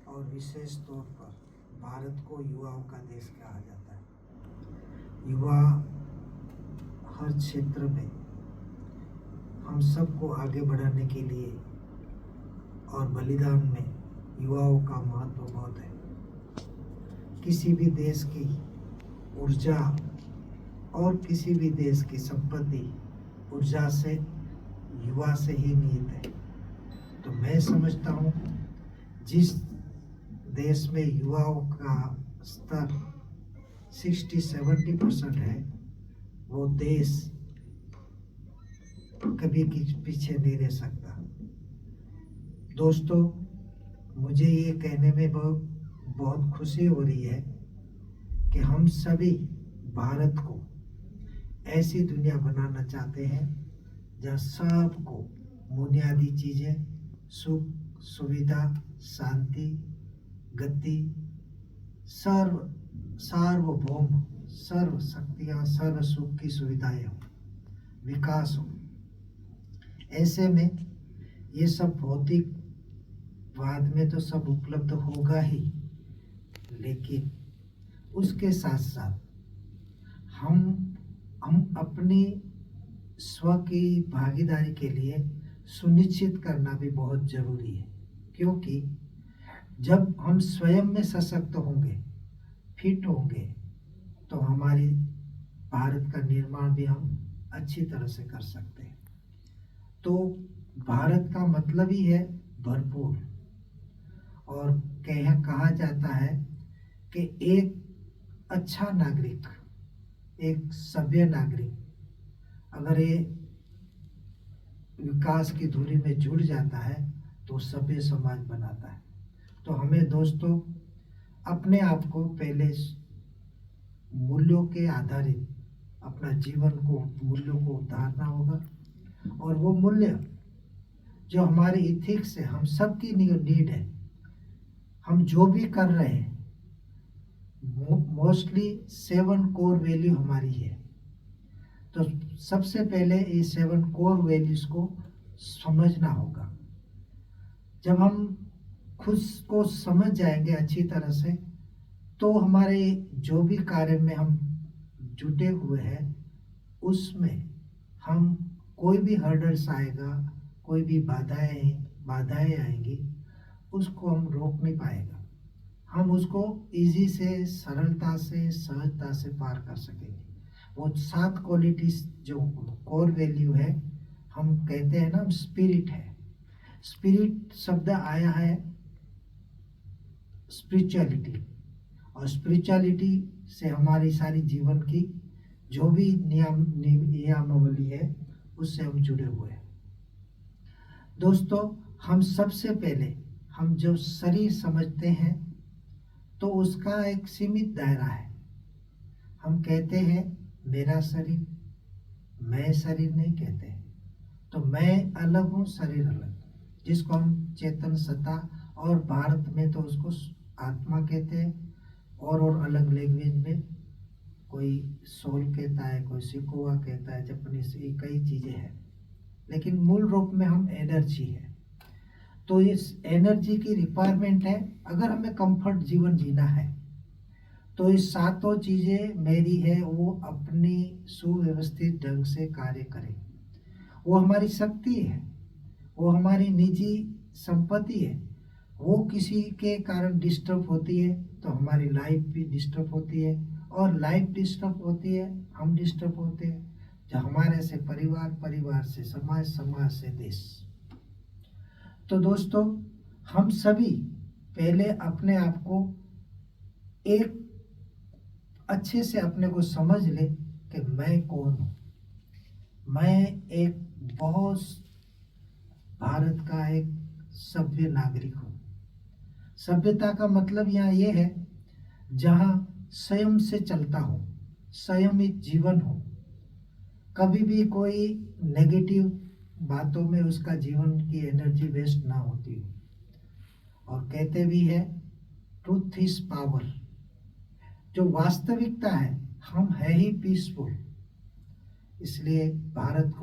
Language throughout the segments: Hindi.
और विशेष तौर पर भारत को युवाओं का देश कहा जाता है। युवा हर क्षेत्र में हम सबको आगे बढ़ाने के लिए और बलिदान में युवाओं का महत्व बहुत है। किसी भी देश की ऊर्जा और किसी भी देश की संपत्ति ऊर्जा से युवा से ही निहित है। तो मैं समझता हूँ जिस देश में युवाओं का स्तर 60-70% है, वो देश कभी पीछे नहीं रह सकता। दोस्तों, मुझे ये कहने में बहुत खुशी हो रही है कि हम सभी भारत को ऐसी दुनिया बनाना चाहते हैं जहाँ सबको बुनियादी चीज़ें, सुख, सुविधा, शांति, गति, सार्वभौम, सर्व शक्तियाँ, सर्व सुख की सुविधाएं हो, विकास हो। ऐसे में ये सब भौतिक बाद में तो सब उपलब्ध होगा ही, लेकिन उसके साथ साथ हम अपनी स्व की भागीदारी के लिए सुनिश्चित करना भी बहुत जरूरी है, क्योंकि जब हम स्वयं में सशक्त होंगे, फिट होंगे, तो हमारी भारत का निर्माण भी हम अच्छी तरह से कर सकते हैं। तो भारत का मतलब ही है भरपूर, और कहा जाता है कि एक अच्छा नागरिक, एक सभ्य नागरिक अगर ये विकास की धुरी में जुड़ जाता है तो सभ्य समाज बनाता है। तो हमें दोस्तों अपने आप को पहले मूल्यों के आधारित अपना जीवन को, मूल्यों को उतारना होगा, और वो मूल्य जो हमारे इथिक्स है, हम सबकी नीड है, हम जो भी कर रहे हैं मोस्टली 7 कोर वैल्यू हमारी है। तो सबसे पहले ये 7 कोर वैल्यूज को समझना होगा। जब हम खुद को समझ जाएंगे अच्छी तरह से, तो हमारे जो भी कार्य में हम जुटे हुए हैं उसमें हम कोई भी हर्डल्स आएगा, कोई भी बाधाएं आएंगी, उसको हम रोक नहीं पाएगा। हम उसको इजी से, सरलता से, सहजता से पार कर सकेंगे। वो 7 क्वालिटीज जो कोर वैल्यू है, हम कहते हैं ना, स्पिरिट है। स्पिरिट शब्द आया है स्पिरिचुअलिटी, और स्पिरिचुअलिटी से हमारी सारी जीवन की जो भी नियमावली है उससे हम जुड़े हुए हैं। दोस्तों, हम सबसे पहले हम जो शरीर समझते हैं तो उसका एक सीमित दायरा है। हम कहते हैं मेरा शरीर, मैं शरीर नहीं कहते। तो मैं अलग हूँ, शरीर अलग, जिसको हम चेतन सत्ता, और भारत में तो उसको आत्मा कहते हैं, और अलग लैंग्वेज में कोई सोल कहता है, कोई सिकोवा कहता है, जापानीज, ये कई चीज़ें हैं, लेकिन मूल रूप में हम एनर्जी है। तो इस एनर्जी की रिक्वायरमेंट है। अगर हमें कंफर्ट जीवन जीना है तो इस 7 चीज़ें मेरी है, वो अपनी सुव्यवस्थित ढंग से कार्य करें। वो हमारी शक्ति है, वो हमारी निजी संपत्ति है। वो किसी के कारण डिस्टर्ब होती है तो हमारी लाइफ भी डिस्टर्ब होती है, और लाइफ डिस्टर्ब होती है, हम डिस्टर्ब होते हैं, जो हमारे से परिवार, परिवार से समाज, समाज से देश। तो दोस्तों, हम सभी पहले अपने आप को एक अच्छे से अपने को समझ ले कि मैं कौन हूँ। मैं एक बहुत भारत का एक सभ्य नागरिक हूँ। सभ्यता का मतलब यहाँ ये है जहाँ स्वयं से चलता हो, संयमित जीवन हो, कभी भी कोई नेगेटिव बातों में उसका जीवन की एनर्जी वेस्ट ना होती हो। और कहते भी है ट्रूथ इज पावर। जो वास्तविकता है, हम है ही पीसफुल। इसलिए भारत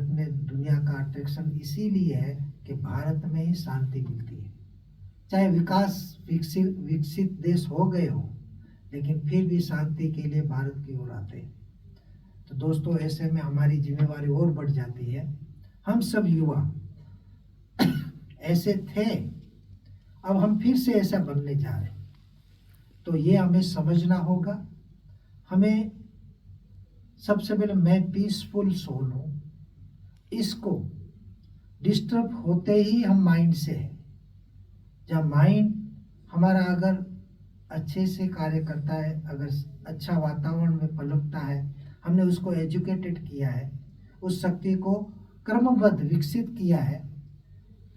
में दुनिया का अट्रैक्शन इसीलिए है कि भारत में ही शांति मिलती है। चाहे विकसित विकसित देश हो गए हो, लेकिन फिर भी शांति के लिए भारत की ओर आते हैं। तो दोस्तों, ऐसे में हमारी जिम्मेवारी और बढ़ जाती है। हम सब युवा ऐसे थे, अब हम फिर से ऐसा बनने जा रहे हैं। तो ये हमें समझना होगा। हमें सबसे पहले, मैं पीसफुल सोल हूँ, इसको डिस्टर्ब होते ही हम माइंड से है। जब माइंड हमारा अगर अच्छे से कार्य करता है, अगर अच्छा वातावरण में पनपता है, हमने उसको एजुकेटेड किया है, उस शक्ति को क्रमबद्ध विकसित किया है,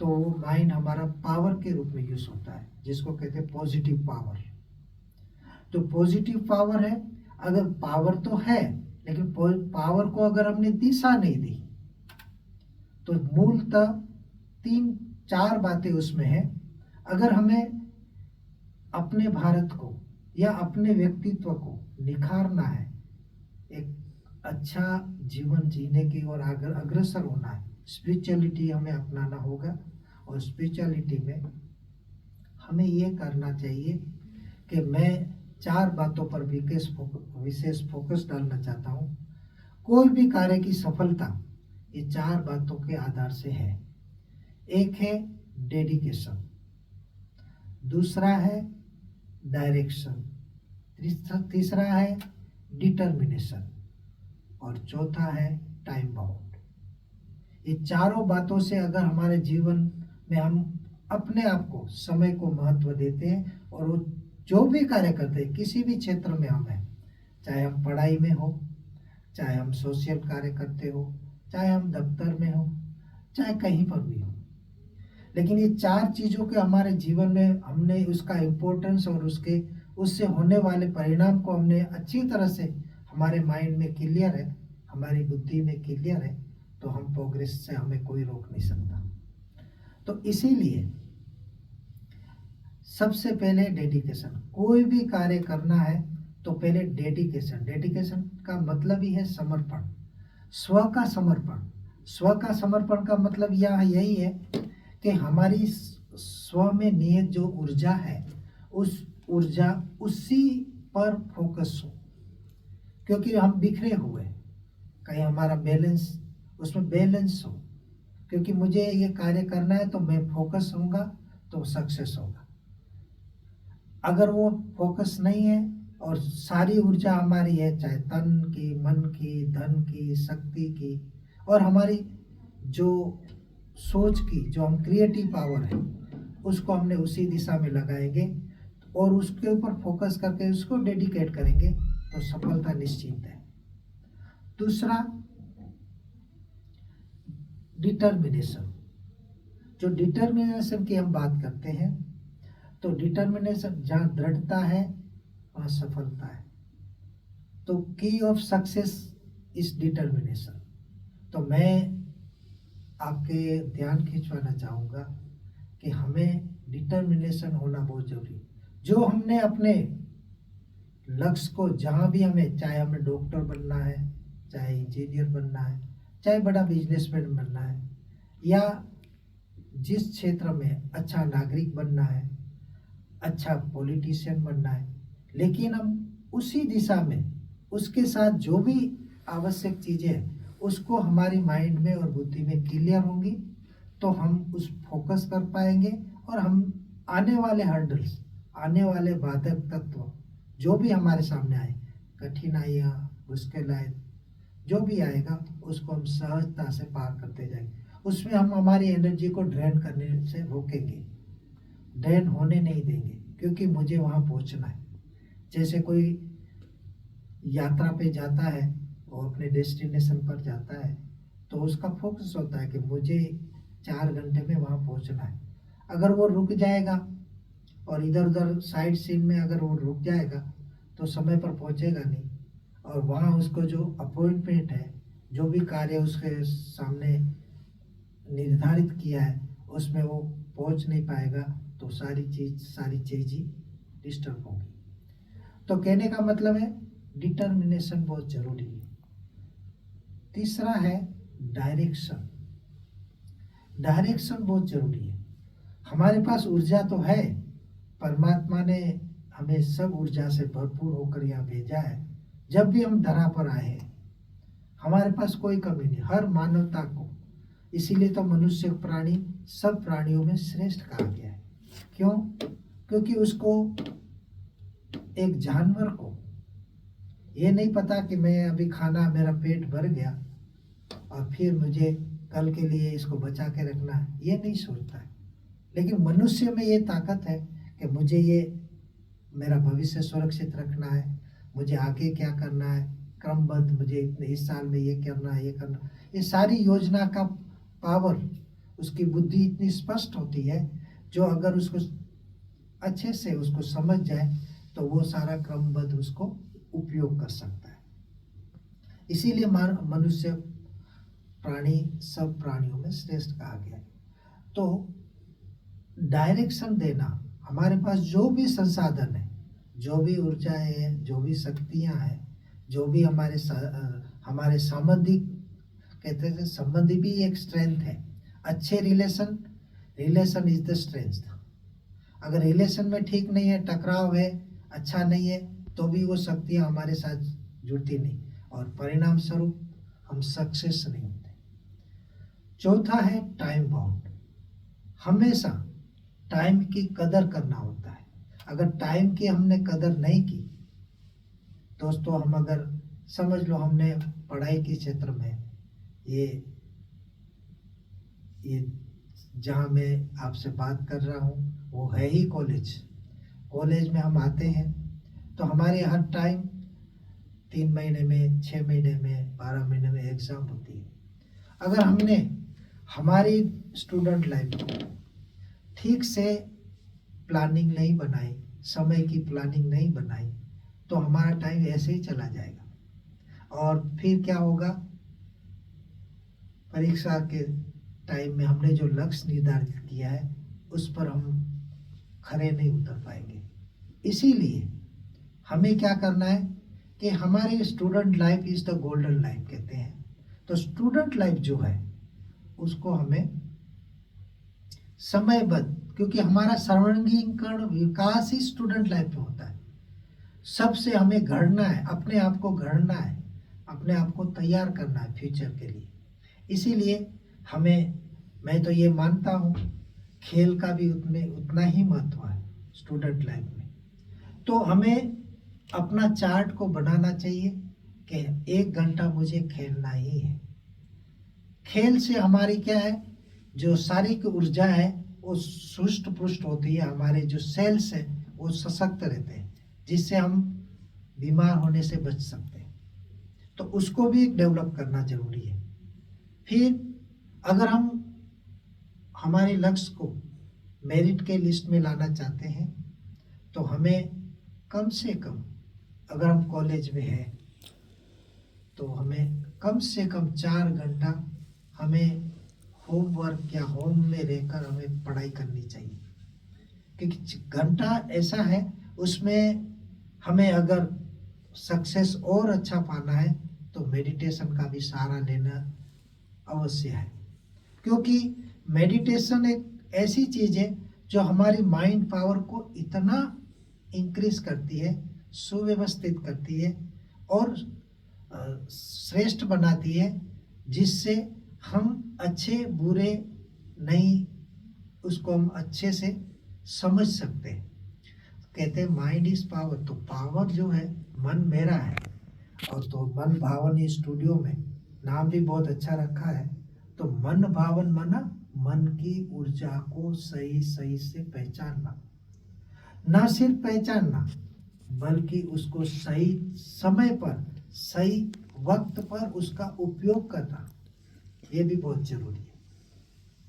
तो वो माइंड हमारा पावर के रूप में यूज होता है, जिसको कहते हैं पॉजिटिव पावर। तो पॉजिटिव पावर है, अगर पावर तो है, लेकिन पावर को अगर हमने दिशा नहीं दी, तो मूलतः 3-4 बातें उसमें है। अगर हमें अपने भारत को या अपने व्यक्तित्व को निखारना है, एक अच्छा जीवन जीने की ओर अग्रसर होना है, स्पिरिचुअलिटी हमें अपनाना होगा। और स्पिरिचुअलिटी में हमें ये करना चाहिए कि मैं 4 बातों पर विशेष फोकस डालना चाहता हूँ। कोई भी कार्य की सफलता ये 4 बातों के आधार से है। एक है डेडिकेशन, दूसरा है डायरेक्शन, तीसरा है डिटर्मिनेशन, और चौथा है टाइम बाउंड। ये चारों बातों से अगर हमारे जीवन में हम अपने आप को, समय को महत्व देते हैं, और वो जो भी कार्य करते हैं, किसी भी क्षेत्र में हम हैं, चाहे हम पढ़ाई में हो, चाहे हम सोशल कार्य करते हो, चाहे हम दफ्तर में हो, चाहे कहीं पर भी हो, लेकिन ये 4 चीज़ों के हमारे जीवन में हमने उसका इम्पोर्टेंस और उससे होने वाले परिणाम को हमने अच्छी तरह से हमारे माइंड में क्लियर है, हमारी बुद्धि में क्लियर है, तो हम प्रोग्रेस से हमें कोई रोक नहीं सकता। तो इसीलिए सबसे पहले डेडिकेशन। कोई भी कार्य करना है तो पहले डेडिकेशन। डेडिकेशन का मतलब ही है समर्पण, स्व का समर्पण। स्व का समर्पण का मतलब यही है कि हमारी स्व में निहित जो ऊर्जा है, उस ऊर्जा उसी पर फोकस हो, क्योंकि हम बिखरे हुए, कहीं हमारा बैलेंस, उसमें बैलेंस हो, क्योंकि मुझे ये कार्य करना है तो मैं फोकस होऊंगा तो सक्सेस होगा। अगर वो फोकस नहीं है और सारी ऊर्जा हमारी है, चाहे तन की, मन की, धन की, शक्ति की, और हमारी जो सोच की, जो हम क्रिएटिव पावर है, उसको हमने उसी दिशा में लगाएंगे और उसके ऊपर फोकस करके उसको डेडिकेट करेंगे, तो सफलता निश्चित है। दूसरा, डिटर्मिनेशन। जो डिटर्मिनेशन की हम बात करते हैं, तो डिटर्मिनेशन जहाँ दृढ़ता है वहाँ सफलता है। तो की ऑफ सक्सेस इज डिटर्मिनेशन। तो मैं आपके ध्यान खिंचवाना चाहूँगा कि हमें डिटर्मिनेशन होना बहुत जरूरी है। जो हमने अपने लक्ष्य को, जहाँ भी हमें, चाहे हमें डॉक्टर बनना है, चाहे इंजीनियर बनना है, चाहे बड़ा बिजनेसमैन बनना है, या जिस क्षेत्र में अच्छा नागरिक बनना है, अच्छा पॉलिटिशियन बनना है, लेकिन हम उसी दिशा में, उसके साथ जो भी आवश्यक चीज़ें हैं, उसको हमारी माइंड में और बुद्धि में क्लियर होंगी, तो हम उस फोकस कर पाएंगे, और हम आने वाले हर्डल्स, आने वाले बाधक तत्व जो भी हमारे सामने आए, कठिनाइयाँ, मुश्किलें, जो भी आएगा, उसको हम सहजता से पार करते जाएंगे। उसमें हम हमारी एनर्जी को ड्रेन करने से रोकेंगे, ड्रेन होने नहीं देंगे, क्योंकि मुझे वहाँ पहुँचना है। जैसे कोई यात्रा पे जाता है और अपने डेस्टिनेशन पर जाता है, तो उसका फोकस होता है कि मुझे 4 घंटे में वहाँ पहुँचना है। अगर वो रुक जाएगा और इधर उधर साइड सीन में अगर वो रुक जाएगा, तो समय पर पहुँचेगा नहीं, और वहाँ उसको जो अपॉइंटमेंट है, जो भी कार्य उसके सामने निर्धारित किया है, उसमें वो पहुँच नहीं पाएगा, तो सारी चीज़ ही डिस्टर्ब होगी। तो कहने का मतलब है, डिटर्मिनेशन बहुत जरूरी है। तीसरा है डायरेक्शन। डायरेक्शन बहुत जरूरी है। हमारे पास ऊर्जा तो है, परमात्मा ने हमें सब ऊर्जा से भरपूर होकर यहाँ भेजा है। जब भी हम धरा पर आए हैं हमारे पास कोई कमी नहीं, हर मानवता को। इसीलिए तो मनुष्य प्राणी सब प्राणियों में श्रेष्ठ कहा गया है। क्यों? क्योंकि उसको, एक जानवर को ये नहीं पता कि मैं अभी खाना, मेरा पेट भर गया और फिर मुझे कल के लिए इसको बचा के रखना है, ये नहीं सोचता है। लेकिन मनुष्य में ये ताकत है कि मुझे ये मेरा भविष्य सुरक्षित रखना है, मुझे आगे क्या करना है, क्रमबद्ध, मुझे इतने इस साल में ये करना है, ये करना, ये सारी योजना का पावर, उसकी बुद्धि इतनी स्पष्ट होती है, जो अगर उसको अच्छे से उसको समझ जाए तो वो सारा क्रमबद्ध उसको उपयोग कर सकता है। इसीलिए मनुष्य प्राणी सब प्राणियों में श्रेष्ठ कहा गया है। तो डायरेक्शन देना, हमारे पास जो भी संसाधन है, जो भी ऊर्जा है, जो भी शक्तियां हैं, जो भी हमारे संबंधी, कहते हैं संबंधी भी एक स्ट्रेंथ है। अच्छे रिलेशन इज द स्ट्रेंथ। अगर रिलेशन में ठीक नहीं है, टकराव है, अच्छा नहीं है, तो भी वो शक्तियां हमारे साथ जुड़ती नहीं और परिणाम स्वरूप हम सक्सेस नहीं होते। चौथा है टाइम बाउंड। हमेशा टाइम की कदर करना होता है। अगर टाइम की हमने कदर नहीं की दोस्तों, हम अगर समझ लो हमने पढ़ाई के क्षेत्र में ये जहाँ मैं आपसे बात कर रहा हूँ वो है ही कॉलेज में हम आते हैं तो हमारे हर टाइम 3 महीने में, 6 महीने में, 12 महीने में एग्ज़ाम होती है। अगर हमने हमारी स्टूडेंट लाइफ को ठीक से प्लानिंग नहीं बनाई, समय की प्लानिंग नहीं बनाई, तो हमारा टाइम ऐसे ही चला जाएगा और फिर क्या होगा, परीक्षा के टाइम में हमने जो लक्ष्य निर्धारित किया है उस पर हम खरे नहीं उतर पाएंगे। इसीलिए हमें क्या करना है कि हमारी student life is the golden life कहते हैं। तो स्टूडेंट लाइफ जो है उसको हमें समयबद्ध, क्योंकि हमारा सर्वांगीण विकास ही स्टूडेंट लाइफ में होता है। सबसे हमें घड़ना है, अपने आप को घड़ना है, अपने आप को तैयार करना है फ्यूचर के लिए। इसीलिए मैं तो ये मानता हूँ खेल का भी उतना ही महत्व है स्टूडेंट लाइफ में। तो हमें अपना चार्ट को बनाना चाहिए कि 1 घंटा मुझे खेलना ही है। खेल से हमारी क्या है, जो शारीरिक ऊर्जा है वो सुष्ट पुष्ट होती है, हमारे जो सेल्स है वो सशक्त रहते हैं, जिससे हम बीमार होने से बच सकते हैं। तो उसको भी डेवलप करना जरूरी है। फिर अगर हम हमारे लक्ष्य को मेरिट के लिस्ट में लाना चाहते हैं तो हमें कम से कम, अगर हम कॉलेज में हैं तो हमें कम से कम 4 घंटा हमें होमवर्क या होम में रहकर हमें पढ़ाई करनी चाहिए। क्योंकि घंटा ऐसा है उसमें हमें अगर सक्सेस और अच्छा पाना है तो मेडिटेशन का भी सहारा लेना अवश्य है। क्योंकि मेडिटेशन एक ऐसी चीज़ है जो हमारी माइंड पावर को इतना इंक्रीज करती है, सुव्यवस्थित करती है और श्रेष्ठ बनाती है, जिससे हम अच्छे बुरे नहीं, उसको हम अच्छे से समझ सकते हैं। कहते हैं माइंड इज पावर। तो पावर जो है मन मेरा है, और तो मन भावन स्टूडियो में नाम भी बहुत अच्छा रखा है। तो मन भावन मना मन की ऊर्जा को सही से पहचानना, ना सिर्फ पहचानना बल्कि उसको सही समय पर, सही वक्त पर उसका उपयोग करना, ये भी बहुत जरूरी है।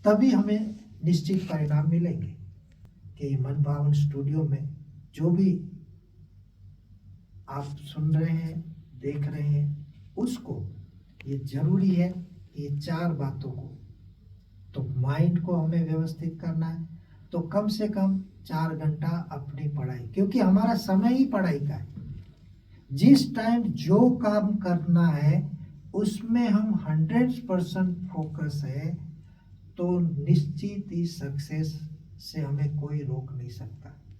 तभी हमें निश्चित परिणाम मिलेंगे कि मन भावन स्टूडियो में जो भी आप सुन रहे हैं, देख रहे हैं, उसको ये जरूरी है कि ये 4 बातों को, तो माइंड को हमें व्यवस्थित करना है, तो कम से कम 4 घंटा अपनी पढ़ाई, क्योंकि हमारा समय ही पढ़ाई का है। जिस टाइम जो काम करना है उसमें हम 100% फोकस है तो निश्चित ही सक्सेस से हमें कोई रोक नहीं सकता।